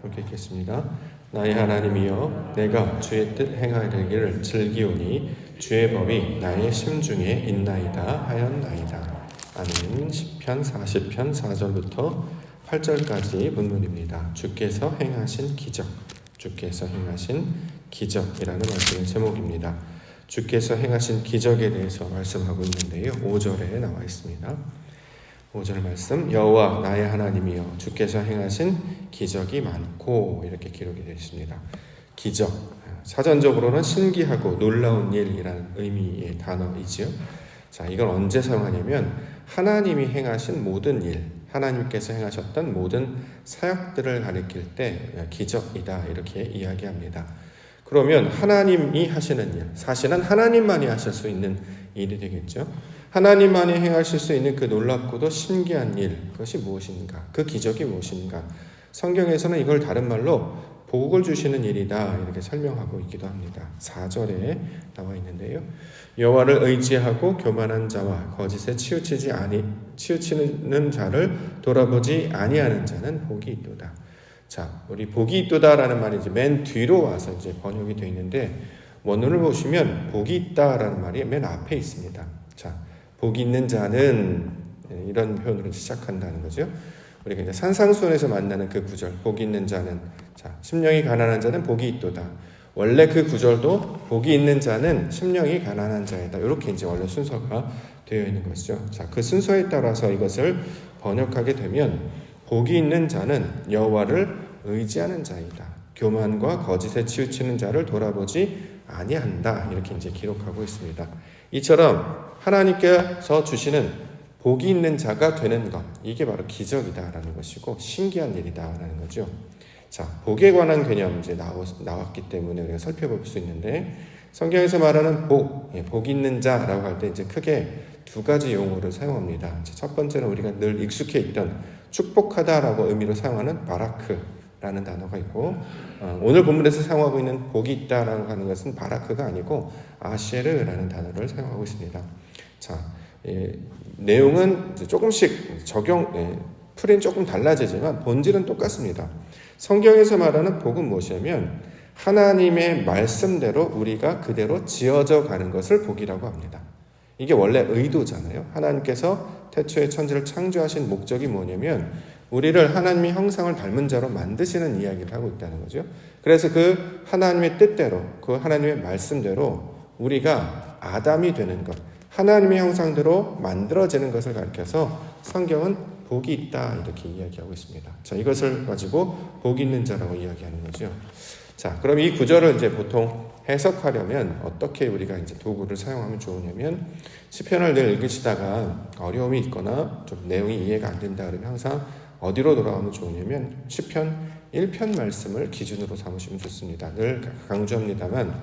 이렇게 읽겠습니다. 나의 하나님이여, 내가 주의 뜻 행하기를 즐기오니 주의 법이 나의 심중에 있나이다 하였나이다. 아멘. 시편 40편 4절부터 8절까지 본문입니다. 주께서 행하신 기적, 주께서 행하신 기적이라는 말씀의 제목입니다. 주께서 행하신 기적에 대해서 말씀하고 있는데요. 5절에 나와 있습니다. 5절 말씀, 여호와 나의 하나님이여, 주께서 행하신 기적이 많고, 이렇게 기록이 되어 있습니다. 기적, 사전적으로는 신기하고 놀라운 일이라는 의미의 단어이지요. 자, 이걸 언제 사용하냐면 하나님이 행하신 모든 일, 하나님께서 행하셨던 모든 사역들을 가리킬 때 기적이다, 이렇게 이야기합니다. 그러면 하나님이 하시는 일, 사실은 하나님만이 하실 수 있는 일이 되겠죠. 하나님만이 행하실 수 있는 그 놀랍고도 신기한 일, 그것이 무엇인가? 그 기적이 무엇인가? 성경에서는 이걸 다른 말로 복을 주시는 일이다, 이렇게 설명하고 있기도 합니다. 4절에 나와 있는데요. 여호와를 의지하고 교만한 자와 거짓에 치우치는 자를 돌아보지 아니하는 자는 복이 있도다. 자, 우리 복이 있도다라는 말이 이제 맨 뒤로 와서 이제 번역이 되어 있는데, 원문을 보시면 복이 있다라는 말이 맨 앞에 있습니다. 자, 복이 있는 자는, 이런 표현으로 시작한다는 거죠. 우리가 이제 산상수훈에서 만나는 그 구절, 복이 있는 자는, 자, 심령이 가난한 자는 복이 있도다. 원래 그 구절도 복이 있는 자는 심령이 가난한 자이다, 이렇게 이제 원래 순서가 되어 있는 것이죠. 자, 그 순서에 따라서 이것을 번역하게 되면 복이 있는 자는 여호와를 의지하는 자이다. 교만과 거짓에 치우치는 자를 돌아보지 아니한다, 이렇게 이제 기록하고 있습니다. 이처럼 하나님께서 주시는 복이 있는 자가 되는 것, 이게 바로 기적이다라는 것이고 신기한 일이다라는 거죠. 자, 복에 관한 개념 이제 나왔기 때문에 우리가 살펴볼 수 있는데, 성경에서 말하는 복이 있는 자라고 할 때 이제 크게 두 가지 용어를 사용합니다. 첫 번째는 우리가 늘 익숙해 있던 축복하다라고 의미로 사용하는 바라크라는 단어가 있고, 오늘 본문에서 사용하고 있는 복이 있다라고 하는 것은 바라크가 아니고 아셰르라는 단어를 사용하고 있습니다. 자, 내용은 조금씩 풀이는 조금 달라지지만 본질은 똑같습니다. 성경에서 말하는 복은 무엇이냐면 하나님의 말씀대로 우리가 그대로 지어져 가는 것을 복이라고 합니다. 이게 원래 의도잖아요. 하나님께서 태초에 천지를 창조하신 목적이 뭐냐면 우리를 하나님의 형상을 닮은 자로 만드시는 이야기를 하고 있다는 거죠. 그래서 그 하나님의 뜻대로, 그 하나님의 말씀대로 우리가 아담이 되는 것, 하나님의 형상대로 만들어지는 것을 가리켜서 성경은 복이 있다, 이렇게 이야기하고 있습니다. 자, 이것을 가지고 복이 있는 자라고 이야기하는 거죠. 자, 그럼 이 구절을 이제 보통 해석하려면 어떻게 우리가 이제 도구를 사용하면 좋으냐면, 시편을 늘 읽으시다가 어려움이 있거나 좀 내용이 이해가 안 된다 그러면 항상 어디로 돌아가면 좋으냐면 시편 1편 말씀을 기준으로 삼으시면 좋습니다. 늘 강조합니다만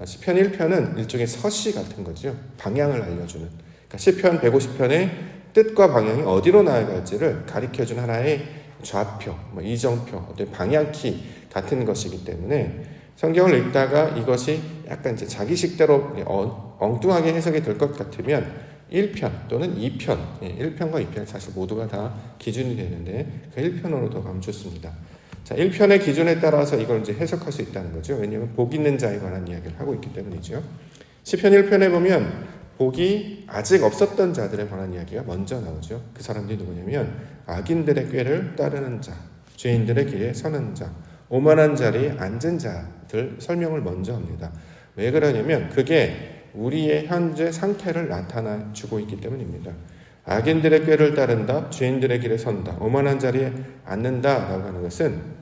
시편 1편은 일종의 서시 같은 거죠. 방향을 알려주는. 그러니까 시편 150편의 뜻과 방향이 어디로 나아갈지를 가리켜준 하나의 좌표, 이정표, 어떤 방향키 같은 것이기 때문에 성경을 읽다가 이것이 약간 이제 자기식대로 엉뚱하게 해석이 될 것 같으면 1편 또는 2편, 1편과 2편 사실 모두가 다 기준이 되는데 그 1편으로 더 가면 좋습니다. 자, 1편의 기준에 따라서 이걸 이제 해석할 수 있다는 거죠. 왜냐하면 복 있는 자에 관한 이야기를 하고 있기 때문이죠. 시편 1편에 보면 복이 아직 없었던 자들에 관한 이야기가 먼저 나오죠. 그 사람들이 누구냐면 악인들의 꾀를 따르는 자, 죄인들의 길에 서는 자, 오만한 자리에 앉은 자들 설명을 먼저 합니다. 왜 그러냐면 그게 우리의 현재 상태를 나타나 주고 있기 때문입니다. 악인들의 꾀를 따른다, 죄인들의 길에 선다, 오만한 자리에 앉는다라고 하는 것은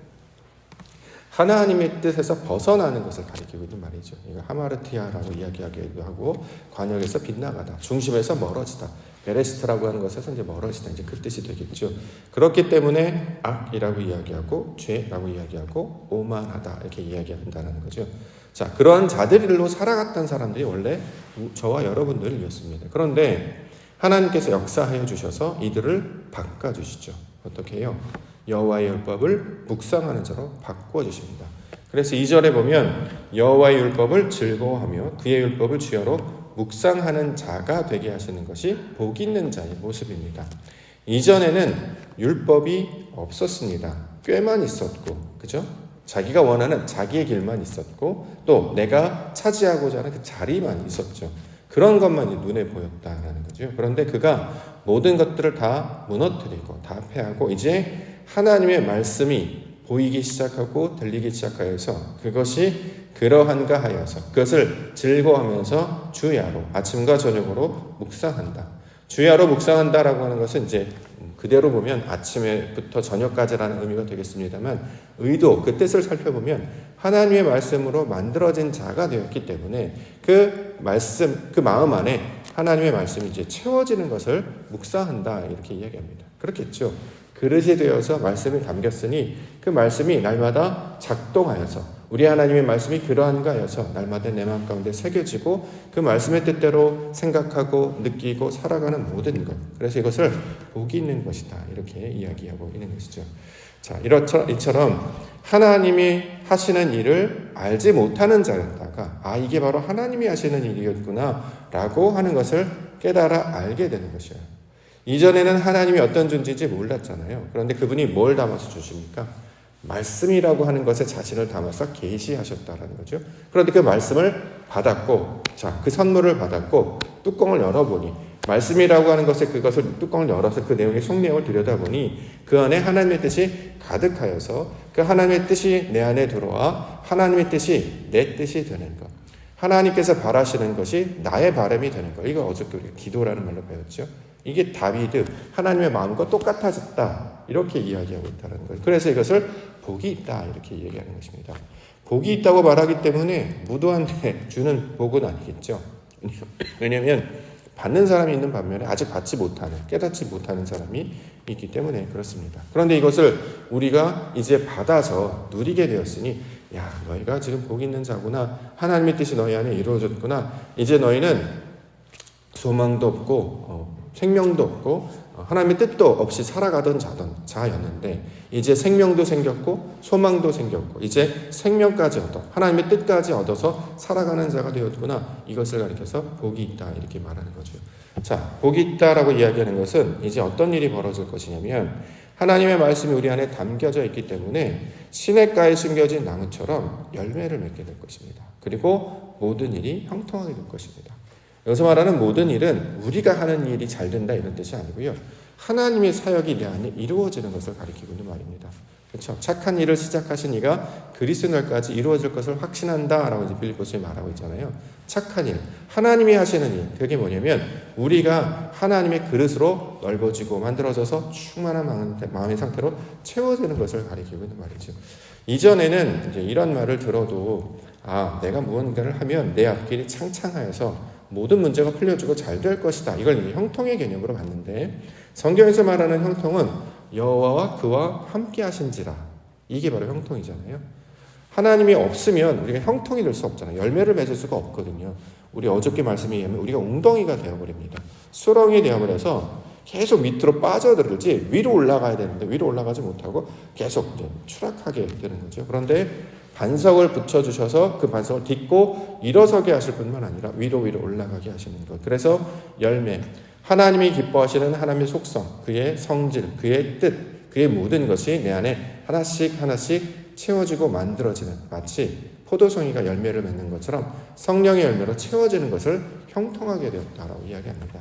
하나님의 뜻에서 벗어나는 것을 가리키고 있는 말이죠. 이거 하마르티아라고 이야기하기도 하고, 관역에서 빗나가다, 중심에서 멀어지다, 베레스트라고 하는 것에서 이제 멀어지다, 이제 그 뜻이 되겠죠. 그렇기 때문에 악이라고 이야기하고 죄라고 이야기하고 오만하다 이렇게 이야기한다는 거죠. 자, 그런 자들로 살아갔던 사람들이 원래 저와 여러분들이었습니다. 그런데 하나님께서 역사하여 주셔서 이들을 바꿔주시죠. 어떻게 해요? 여호와의 율법을 묵상하는 자로 바꿔주십니다. 그래서 2절에 보면 여호와의 율법을 즐거워하며 그의 율법을 주야로 묵상하는 자가 되게 하시는 것이 복 있는 자의 모습입니다. 이전에는 율법이 없었습니다. 꾀만 있었고 그죠? 자기가 원하는 자기의 길만 있었고 또 내가 차지하고자 하는 그 자리만 있었죠. 그런 것만이 눈에 보였다라는 거죠. 그런데 그가 모든 것들을 다 무너뜨리고 다 패하고 이제 하나님의 말씀이 보이기 시작하고 들리기 시작하여서 그것이 그러한가 하여서 그것을 즐거워하면서 주야로 아침과 저녁으로 묵상한다. 주야로 묵상한다라고 하는 것은 이제 그대로 보면 아침에부터 저녁까지라는 의미가 되겠습니다만 의도, 그 뜻을 살펴보면 하나님의 말씀으로 만들어진 자가 되었기 때문에 그 말씀, 그 마음 안에 하나님의 말씀이 이제 채워지는 것을 묵상한다 이렇게 이야기합니다. 그렇겠죠. 그릇이 되어서 말씀이 담겼으니 그 말씀이 날마다 작동하여서 우리 하나님의 말씀이 그러한가 하여서 날마다 내 마음 가운데 새겨지고 그 말씀의 뜻대로 생각하고 느끼고 살아가는 모든 것. 그래서 이것을 복이 있는 것이다. 이렇게 이야기하고 있는 것이죠. 자, 이처럼 하나님이 하시는 일을 알지 못하는 자였다가 이게 바로 하나님이 하시는 일이었구나 라고 하는 것을 깨달아 알게 되는 것이에요. 이전에는 하나님이 어떤 존재인지 몰랐잖아요. 그런데 그분이 뭘 담아서 주십니까? 말씀이라고 하는 것에 자신을 담아서 계시하셨다라는 거죠. 그런데 그 말씀을 받았고, 자, 그 선물을 받았고 뚜껑을 열어보니 말씀이라고 하는 것에 그것을 뚜껑을 열어서 그 내용의 속내용을 들여다보니 그 안에 하나님의 뜻이 가득하여서 그 하나님의 뜻이 내 안에 들어와 하나님의 뜻이 내 뜻이 되는 것. 하나님께서 바라시는 것이 나의 바람이 되는 것. 이거 어저께 우리가 기도라는 말로 배웠죠. 이게 다윗은 하나님의 마음과 똑같아졌다. 이렇게 이야기하고 있다는 거예요. 그래서 이것을 복이 있다. 이렇게 얘기하는 것입니다. 복이 있다고 말하기 때문에 무도한테 주는 복은 아니겠죠. 왜냐하면 받는 사람이 있는 반면에 아직 받지 못하는, 깨닫지 못하는 사람이 있기 때문에 그렇습니다. 그런데 이것을 우리가 이제 받아서 누리게 되었으니 야, 너희가 지금 복 있는 자구나. 하나님의 뜻이 너희 안에 이루어졌구나. 이제 너희는 소망도 없고 생명도 없고 하나님의 뜻도 없이 살아가던 자였는데 이제 생명도 생겼고 소망도 생겼고 이제 생명까지 얻어 하나님의 뜻까지 얻어서 살아가는 자가 되었구나. 이것을 가리켜서 복이 있다 이렇게 말하는 거죠. 자, 복이 있다라고 이야기하는 것은 이제 어떤 일이 벌어질 것이냐면 하나님의 말씀이 우리 안에 담겨져 있기 때문에 시냇가에 숨겨진 나무처럼 열매를 맺게 될 것입니다. 그리고 모든 일이 형통하게 될 것입니다. 여기서 말하는 모든 일은 우리가 하는 일이 잘 된다 이런 뜻이 아니고요. 하나님의 사역이 내 안에 이루어지는 것을 가리키고 있는 말입니다. 그렇죠? 착한 일을 시작하신 이가 그리스도 날까지 이루어질 것을 확신한다라고 이제 빌립보서에 말하고 있잖아요. 착한 일, 하나님이 하시는 일, 그게 뭐냐면 우리가 하나님의 그릇으로 넓어지고 만들어져서 충만한 마음의 상태로 채워지는 것을 가리키고 있는 말이죠. 이전에는 이제 이런 말을 들어도 내가 무언가를 하면 내 앞길이 창창하여서 모든 문제가 풀려지고 잘 될 것이다. 이걸 형통의 개념으로 봤는데 성경에서 말하는 형통은 여호와와 그와 함께 하신지라. 이게 바로 형통이잖아요. 하나님이 없으면 우리가 형통이 될 수 없잖아요. 열매를 맺을 수가 없거든요. 우리 어저께 말씀에 의하면 우리가 웅덩이가 되어버립니다. 수렁이 되어버려서 계속 밑으로 빠져들지 위로 올라가야 되는데 위로 올라가지 못하고 계속 이제 추락하게 되는 거죠. 그런데 반석을 붙여주셔서 그 반석을 딛고 일어서게 하실 뿐만 아니라 위로 올라가게 하시는 것. 그래서 열매, 하나님이 기뻐하시는 하나님의 속성, 그의 성질, 그의 뜻, 그의 모든 것이 내 안에 하나씩 채워지고 만들어지는, 마치 포도송이가 열매를 맺는 것처럼 성령의 열매로 채워지는 것을 형통하게 되었다라고 이야기합니다.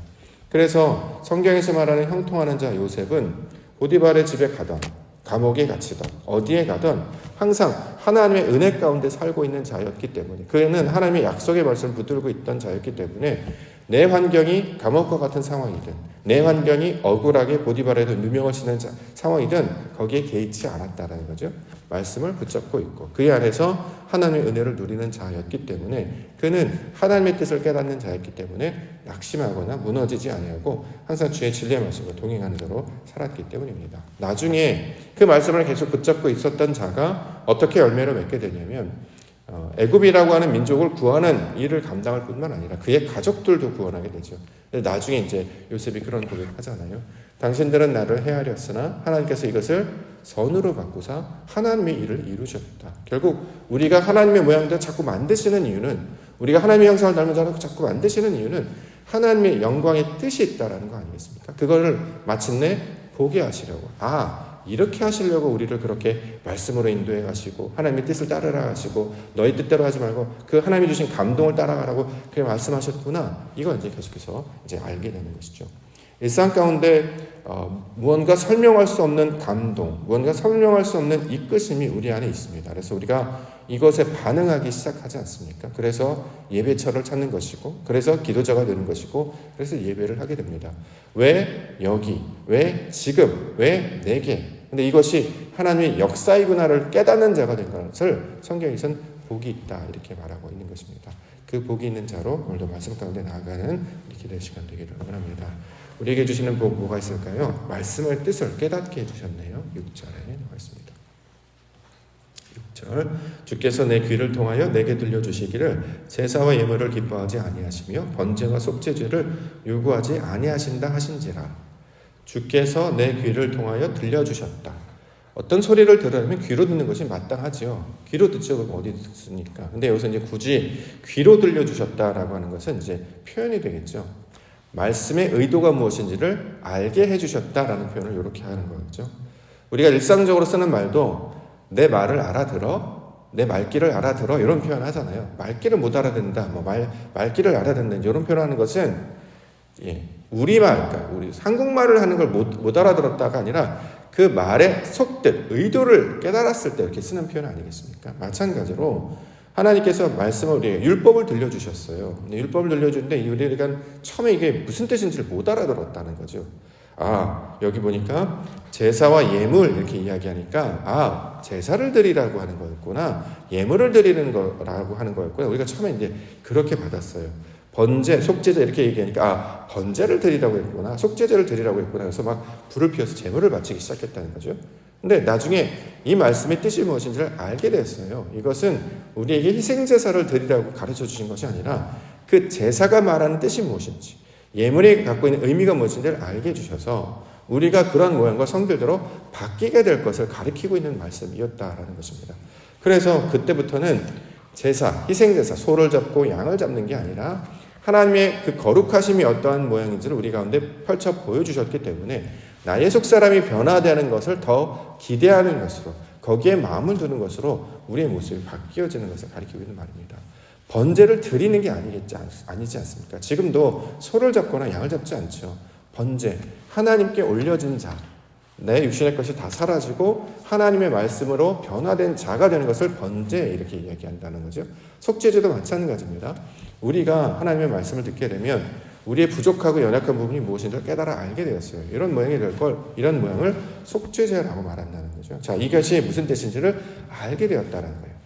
그래서 성경에서 말하는 형통하는 자 요셉은 보디발의 집에 가던 감옥에 갇히던 어디에 가던 항상 하나님의 은혜 가운데 살고 있는 자였기 때문에 그는 하나님의 약속의 말씀을 붙들고 있던 자였기 때문에 내 환경이 감옥과 같은 상황이든 내 환경이 억울하게 보디발에도 누명을 씌는 상황이든 거기에 개의치 않았다는 거죠. 말씀을 붙잡고 있고 그의 안에서 하나님의 은혜를 누리는 자였기 때문에 그는 하나님의 뜻을 깨닫는 자였기 때문에 낙심하거나 무너지지 아니하고 항상 주의 진리의 말씀을 동행하는 자로 살았기 때문입니다. 나중에 그 말씀을 계속 붙잡고 있었던 자가 어떻게 열매를 맺게 되냐면 애굽이라고 하는 민족을 구하는 일을 감당할 뿐만 아니라 그의 가족들도 구원하게 되죠. 나중에 이제 요셉이 그런 고백하잖아요. 당신들은 나를 헤아렸으나 하나님께서 이것을 선으로 바꾸사 하나님의 일을 이루셨다. 결국 우리가 하나님의 모양대로 자꾸 만드시는 이유는 우리가 하나님의 형상을 닮은 자로 자꾸 만드시는 이유는 하나님의 영광의 뜻이 있다라는 거 아니겠습니까? 그거를 마침내 보게 하시려고. 이렇게 하시려고 우리를 그렇게 말씀으로 인도해 가시고 하나님의 뜻을 따르라 하시고 너희 뜻대로 하지 말고 그 하나님이 주신 감동을 따라가라고 그렇게 말씀하셨구나. 이걸 이제 계속해서 이제 알게 되는 것이죠. 일상 가운데 무언가 설명할 수 없는 감동, 무언가 설명할 수 없는 이끄심이 우리 안에 있습니다. 그래서 우리가 이것에 반응하기 시작하지 않습니까? 그래서 예배처를 찾는 것이고, 그래서 기도자가 되는 것이고, 그래서 예배를 하게 됩니다. 왜 여기, 왜 지금, 왜 내게? 근데 이것이 하나님의 역사이구나를 깨닫는 자가 된 것을 성경에서는 복이 있다 이렇게 말하고 있는 것입니다. 그 복이 있는 자로 오늘도 말씀 가운데 나아가는 기도의 시간 되기를 원합니다. 우리에게 주시는 복 뭐가 있을까요? 말씀의 뜻을 깨닫게 해주셨네요. 6절에 나와 있습니다. 6절 주께서 내 귀를 통하여 내게 들려주시기를 제사와 예물을 기뻐하지 아니하시며 번제와 속죄제를 요구하지 아니하신다 하신지라. 주께서 내 귀를 통하여 들려주셨다. 어떤 소리를 들으려면 귀로 듣는 것이 마땅하지요. 귀로 듣죠. 어디 듣습니까? 근데 여기서 이제 굳이 귀로 들려주셨다라고 하는 것은 이제 표현이 되겠죠. 말씀의 의도가 무엇인지를 알게 해주셨다라는 표현을 이렇게 하는 거죠. 우리가 일상적으로 쓰는 말도 내 말을 알아들어, 내 말귀를 알아들어 이런 표현 하잖아요. 말귀를 못 알아듣는다, 말귀를 알아듣는 이런 표현하는 것은 우리말, 그러니까 우리 한국말을 하는 걸 못 알아들었다가 아니라 그 말의 속뜻, 의도를 깨달았을 때 이렇게 쓰는 표현 아니겠습니까? 마찬가지로 하나님께서 말씀을 우리에게 율법을 들려주셨어요. 율법을 들려주는데 우리가 처음에 이게 무슨 뜻인지를 못 알아들었다는 거죠. 여기 보니까 제사와 예물 이렇게 이야기하니까 제사를 드리라고 하는 거였구나. 예물을 드리는 거라고 하는 거였구나. 우리가 처음에 이제 그렇게 받았어요. 번제, 속죄제 이렇게 얘기하니까 번제를 드리라고 했구나. 속죄제를 드리라고 했구나. 그래서 막 불을 피워서 제물을 바치기 시작했다는 거죠. 근데 나중에 이 말씀의 뜻이 무엇인지를 알게 됐어요. 이것은 우리에게 희생제사를 드리라고 가르쳐 주신 것이 아니라 그 제사가 말하는 뜻이 무엇인지, 예물이 갖고 있는 의미가 무엇인지를 알게 해주셔서 우리가 그런 모양과 성질대로 바뀌게 될 것을 가리키고 있는 말씀이었다라는 것입니다. 그래서 그때부터는 제사, 희생제사, 소를 잡고 양을 잡는 게 아니라 하나님의 그 거룩하심이 어떠한 모양인지를 우리 가운데 펼쳐 보여주셨기 때문에 나의 속사람이 변화되는 것을 더 기대하는 것으로, 거기에 마음을 두는 것으로 우리의 모습이 바뀌어지는 것을 가리키고 있는 말입니다. 번제를 드리는 게 아니지 않습니까? 지금도 소를 잡거나 양을 잡지 않죠. 번제, 하나님께 올려진 자, 내 육신의 것이 다 사라지고 하나님의 말씀으로 변화된 자가 되는 것을 번제 이렇게 이야기한다는 거죠. 속죄제도 마찬가지입니다. 우리가 하나님의 말씀을 듣게 되면 우리의 부족하고 연약한 부분이 무엇인지를 깨달아 알게 되었어요. 이런 모양이 될 걸, 이런 모양을 속죄제라고 말한다는 거죠. 자, 이것이 무슨 뜻인지를 알게 되었다는 거예요.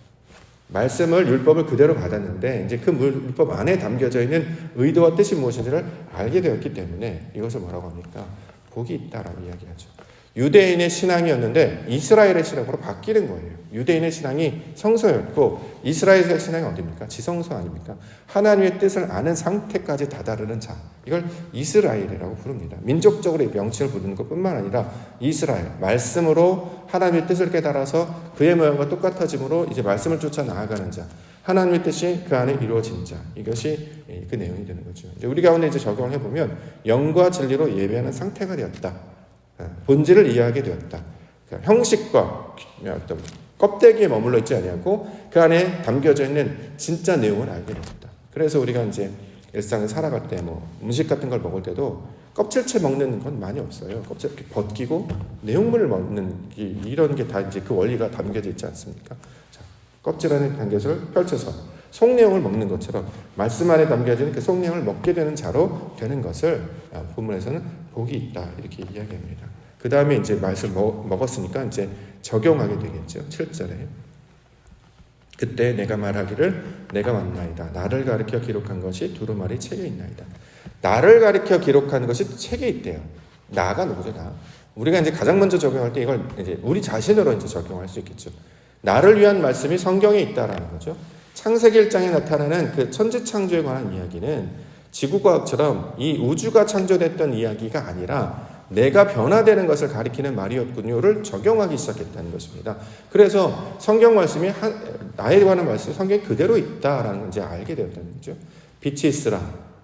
말씀을, 율법을 그대로 받았는데 이제 그 율법 안에 담겨져 있는 의도와 뜻이 무엇인지를 알게 되었기 때문에 이것을 뭐라고 합니까? 복이 있다라고 이야기하죠. 유대인의 신앙이었는데 이스라엘의 신앙으로 바뀌는 거예요. 유대인의 신앙이 성소였고 이스라엘의 신앙이 어디입니까? 지성소 아닙니까? 하나님의 뜻을 아는 상태까지 다다르는 자, 이걸 이스라엘이라고 부릅니다. 민족적으로 이 명칭을 부르는 것뿐만 아니라 이스라엘, 말씀으로 하나님의 뜻을 깨달아서 그의 모양과 똑같아짐으로 이제 말씀을 쫓아 나아가는 자, 하나님의 뜻이 그 안에 이루어진 자, 이것이 그 내용이 되는 거죠. 이제 우리 가운데 이제 적용을 해보면 영과 진리로 예배하는 상태가 되었다. 본질을 이해하게 되었다. 그러니까 형식과 어떤 껍데기에 머물러 있지 아니하고 그 안에 담겨져 있는 진짜 내용을 알게 되었다. 그래서 우리가 이제 일상을 살아갈 때 음식 같은 걸 먹을 때도 껍질째 먹는 건 많이 없어요. 껍질 이렇게 벗기고 내용물을 먹는 이런 게 다 이제 그 원리가 담겨져 있지 않습니까? 자, 껍질 안에 담겨서 펼쳐서 속내용을 먹는 것처럼 말씀 안에 담겨진 그 속내용을 먹게 되는 자로 되는 것을 본문에서는 복이 있다 이렇게 이야기합니다. 그 다음에 이제 말씀을 먹었으니까 이제 적용하게 되겠죠. 7절에 그때 내가 말하기를 내가 왔나이다. 나를 가리켜 기록한 것이 두루마리 책에 있나이다. 나를 가리켜 기록한 것이 책에 있대요. 나가 누구죠? 나. 우리가 이제 가장 먼저 적용할 때 이걸 이제 우리 자신으로 이제 적용할 수 있겠죠. 나를 위한 말씀이 성경에 있다라는 거죠. 창세기 1장에 나타나는 그 천지창조에 관한 이야기는 지구과학처럼 이 우주가 창조됐던 이야기가 아니라 내가 변화되는 것을 가리키는 말이었군요를 적용하기 시작했다는 것입니다. 그래서 성경 말씀이 나에 관한 말씀이 성경에 그대로 있다라는 걸 이제 알게 되었다는 거죠. 빛이 있으라.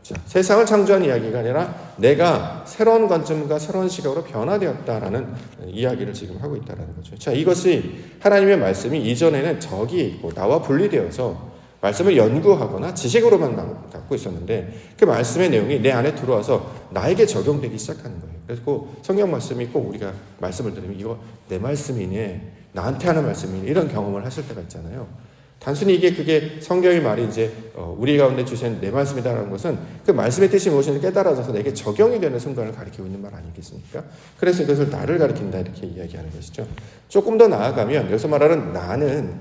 자, 세상을 창조한 이야기가 아니라 내가 새로운 관점과 새로운 시각으로 변화되었다라는 이야기를 지금 하고 있다는 거죠. 자, 이것이 하나님의 말씀이 이전에는 저기에 있고 나와 분리되어서 말씀을 연구하거나 지식으로만 갖고 있었는데 그 말씀의 내용이 내 안에 들어와서 나에게 적용되기 시작하는 거예요. 그래서 성경 말씀이 꼭 우리가 말씀을 들으면 이거 내 말씀이네, 나한테 하는 말씀이네, 이런 경험을 하실 때가 있잖아요. 단순히 그게 성경의 말이 이제 우리 가운데 주신 내 말씀이다라는 것은 그 말씀의 뜻이 무엇인지 깨달아져서 내게 적용이 되는 순간을 가리키고 있는 말 아니겠습니까? 그래서 이것을 나를 가리킨다 이렇게 이야기하는 것이죠. 조금 더 나아가면 여기서 말하는 나는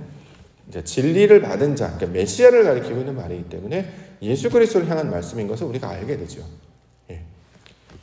이제 진리를 받은 자, 그러니까 메시아를 가리키고 있는 말이기 때문에 예수 그리스도를 향한 말씀인 것을 우리가 알게 되죠. 예.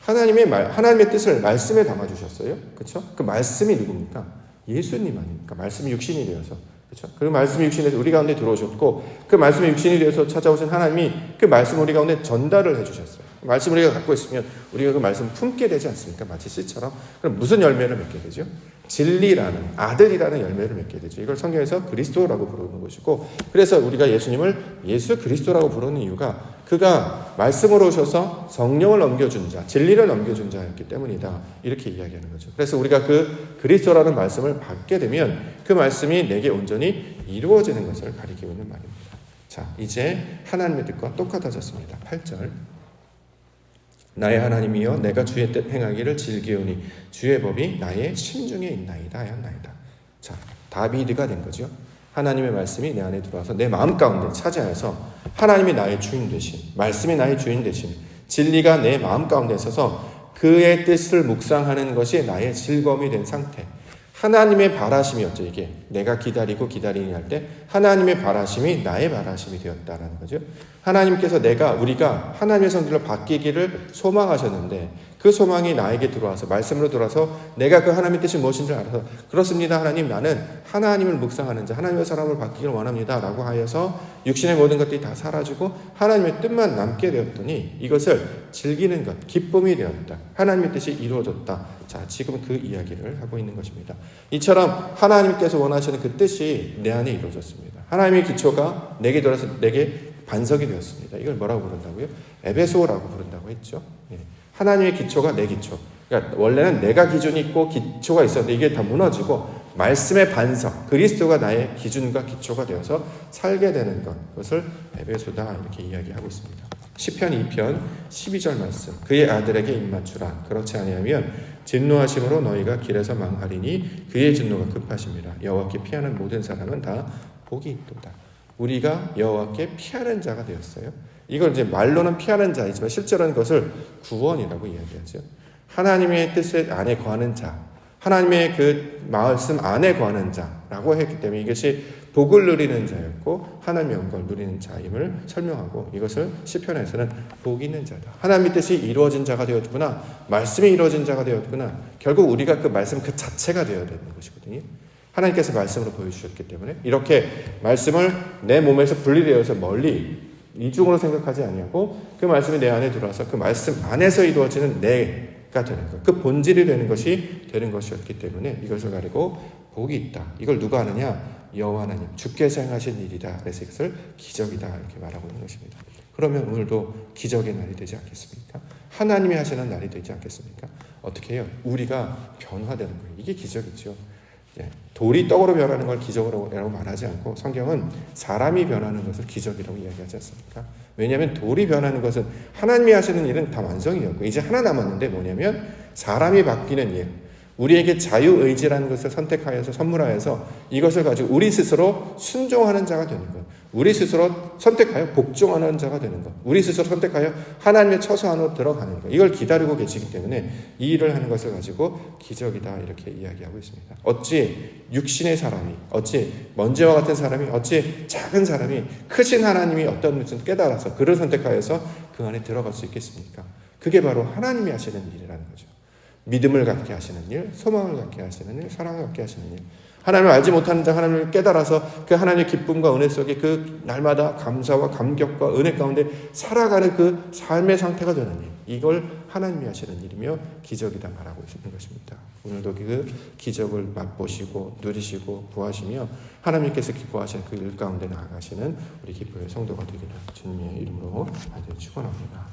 하나님의 뜻을 말씀에 담아주셨어요. 그렇죠? 그 말씀이 누굽니까? 예수님 아닙니까? 말씀이 육신이 되어서. 그렇죠? 그 말씀이 육신이 되어서 우리 가운데 들어오셨고 그 말씀이 육신이 되어서 찾아오신 하나님이 그 말씀을 우리 가운데 전달을 해주셨어요. 그 말씀을 우리가 갖고 있으면 우리가 그 말씀을 품게 되지 않습니까? 마치 씨처럼. 그럼 무슨 열매를 맺게 되죠? 진리라는, 아들이라는 열매를 맺게 되죠. 이걸 성경에서 그리스도라고 부르는 것이고, 그래서 우리가 예수님을 예수 그리스도라고 부르는 이유가 그가 말씀으로 오셔서 성령을 넘겨준 자, 진리를 넘겨준 자였기 때문이다. 이렇게 이야기하는 거죠. 그래서 우리가 그 그리스도라는 말씀을 받게 되면 그 말씀이 내게 온전히 이루어지는 것을 가리키고 있는 말입니다. 자, 이제 하나님의 뜻과 똑같아졌습니다. 8절. 나의 하나님이여 내가 주의 뜻 행하기를 즐기오니 주의 법이 나의 심중에 있나이다 하였나이다. 자, 다비드가 된 거죠. 하나님의 말씀이 내 안에 들어와서 내 마음 가운데 차지하여서 하나님이 나의 주인 되신, 말씀이 나의 주인 되신, 진리가 내 마음 가운데 있어서 그의 뜻을 묵상하는 것이 나의 즐거움이 된 상태. 하나님의 바라심이었죠. 이게 내가 기다리고 기다리니 할 때 하나님의 바라심이 나의 바라심이 되었다라는 거죠. 하나님께서 우리가 하나님의 성질로 바뀌기를 소망하셨는데 그 소망이 나에게 들어와서 말씀으로 들어와서 내가 그 하나님의 뜻이 무엇인지 알아서 그렇습니다 하나님, 나는 하나님을 묵상하는 자, 하나님의 사람을 바뀌기를 원합니다 라고 하여서 육신의 모든 것들이 다 사라지고 하나님의 뜻만 남게 되었더니 이것을 즐기는 것, 기쁨이 되었다. 하나님의 뜻이 이루어졌다. 자, 지금 그 이야기를 하고 있는 것입니다. 이처럼 하나님께서 원하시는 그 뜻이 내 안에 이루어졌습니다. 하나님의 기초가 내게 들어서 내게 반석이 되었습니다. 이걸 뭐라고 부른다고요? 에베소라고 부른다고 했죠. 예. 하나님의 기초가 내 기초. 그러니까 원래는 내가 기준이 있고 기초가 있었는데 이게 다 무너지고 말씀의 반석, 그리스도가 나의 기준과 기초가 되어서 살게 되는 것, 그것을 에베소다 이렇게 이야기하고 있습니다. 시편 2편 12절 말씀. 그의 아들에게 입맞추라. 그렇지 아니하면 진노하심으로 너희가 길에서 망하리니 그의 진노가 급하심이라. 여호와께 피하는 모든 사람은 다 복이 있도다. 우리가 여호와께 피하는 자가 되었어요. 이걸 이제 말로는 피하는 자이지만 실제로는 그것을 구원이라고 이야기하죠. 하나님의 뜻 안에 거하는 자, 하나님의 그 말씀 안에 거하는 자라고 했기 때문에 이것이 복을 누리는 자였고 하나님의 영광을 누리는 자임을 설명하고 이것을 시편에서는 복 있는 자다. 하나님의 뜻이 이루어진 자가 되었구나. 말씀이 이루어진 자가 되었구나. 결국 우리가 그 말씀 그 자체가 되어야 되는 것이거든요. 하나님께서 말씀으로 보여주셨기 때문에 이렇게 말씀을 내 몸에서 분리되어서 멀리 이중으로 생각하지 아니하고 그 말씀이 내 안에 들어와서 그 말씀 안에서 이루어지는 내가 되는 것, 그 본질이 되는 것이었기 때문에 이것을 가리고 복이 있다. 이걸 누가 하느냐? 여호와 하나님, 주께서 행하신 일이다. 그래서 이것을 기적이다 이렇게 말하고 있는 것입니다. 그러면 오늘도 기적의 날이 되지 않겠습니까? 하나님이 하시는 날이 되지 않겠습니까? 어떻게 해요? 우리가 변화되는 거예요. 이게 기적이죠. 돌이 떡으로 변하는 걸 기적이라고 말하지 않고 성경은 사람이 변하는 것을 기적이라고 이야기하지 않습니까? 왜냐하면 돌이 변하는 것은 하나님이 하시는 일은 다 완성이 되었고 이제 하나 남았는데 뭐냐면 사람이 바뀌는 일, 우리에게 자유의지라는 것을 선택하여서 선물하여서 이것을 가지고 우리 스스로 순종하는 자가 되는 것, 우리 스스로 선택하여 복종하는 자가 되는 것, 우리 스스로 선택하여 하나님의 처소 안으로 들어가는 것, 이걸 기다리고 계시기 때문에 이 일을 하는 것을 가지고 기적이다 이렇게 이야기하고 있습니다. 어찌 육신의 사람이, 어찌 먼지와 같은 사람이, 어찌 작은 사람이 크신 하나님이 어떤 것인지 깨달아서 그를 선택하여서 그 안에 들어갈 수 있겠습니까? 그게 바로 하나님이 하시는 일이라는 거죠. 믿음을 갖게 하시는 일, 소망을 갖게 하시는 일, 사랑을 갖게 하시는 일. 하나님을 알지 못하는 자 하나님을 깨달아서 그 하나님의 기쁨과 은혜 속에 그 날마다 감사와 감격과 은혜 가운데 살아가는 그 삶의 상태가 되는 일, 이걸 하나님이 하시는 일이며 기적이다 말하고 있는 것입니다. 오늘도 그 기적을 맛보시고 누리시고 구하시며 하나님께서 기뻐하시는 그 일 가운데 나아가시는 우리 기쁨의 성도가 되기를 주님의 이름으로 간절히 축원합니다.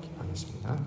기도하겠습니다.